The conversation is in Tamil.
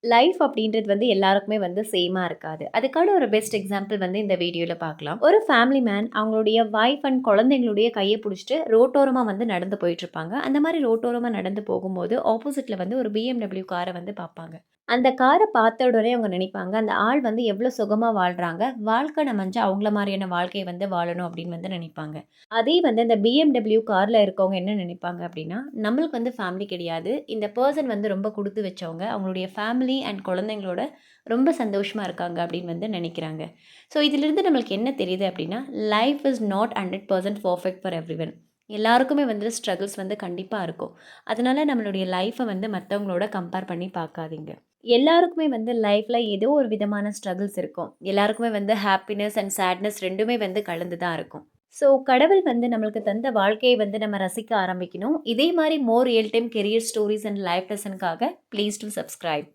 லைஃப் அப்படின்றது வந்து எல்லாருக்குமே வந்து சேமா இருக்காது. அதுக்கான ஒரு பெஸ்ட் எக்ஸாம்பிள் வந்து இந்த வீடியோல பார்க்கலாம். ஒரு ஃபேமிலி மேன் அவங்களுடைய வைஃப் அண்ட் குழந்தைங்களுடைய கைய புடிச்சுட்டு ரோட்டோரமா வந்து நடந்து போயிட்டுருப்பாங்க. அந்த மாரி ரோட்டோரமா நடந்து போகும்போது, ஆப்போசிட்ல வந்து ஒரு BMW கார வந்து பார்ப்பாங்க. அந்த கார பார்த்த உடனே அவங்க நினைப்பாங்க, அந்த ஆள் வந்து எவ்ளோ சுகமா வாழ்றாங்க. வாழ்க்கை அமைஞ்சா அவங்கள மாரியான வாழ்க்கைய வந்து வாழணும் அப்படின்னு வந்து நினைப்பாங்க. அதே வந்து இந்த BMW கார்ல இருக்கவங்க என்ன நினைப்பாங்க அப்படின்னா, நம்மளுக்கு வந்து ஃபேமிலி கிடையாது. இந்த பெர்சன் வந்து ரொம்ப குடுத்து வச்சவங்க. அவங்களுடைய ஃபேமிலி அண்ட் குழந்தைங்களோட ரொம்ப சந்தோஷமா இருக்காங்க அப்படின்னு வந்து நினைக்கிறாங்க. ஸோ இதிலிருந்து நம்மளுக்கு என்ன தெரியுது அப்படின்னா, life is not 100% perfect for everyone. எல்லாருக்குமே வந்து ஸ்ட்ரகிள்ஸ் வந்து கண்டிப்பா இருக்கும். அதனால நம்மளுடைய லைஃப்ப வந்து மத்தவங்களோட கம்பேர் பண்ணி பார்க்காதீங்க. எல்லாருக்குமே வந்து லைஃப்ல ஏதோ ஒரு விதமான ஸ்ட்ரகிள்ஸ் இருக்கும். எல்லாருக்குமே வந்து ஹேப்பினஸ் அண்ட் சேட்னஸ் 2மே வந்து கலந்து தான் இருக்கும். ஸோ கடவுள் வந்து நம்மளுக்கு தந்த வாழ்க்கையை வந்து நம்ம ரசிக்க ஆரம்பிக்கணும். இதே மாரி more real time career stories and life லெசனுக்காக ப்ளீஸ் டூ சப்ஸ்கிரைப்.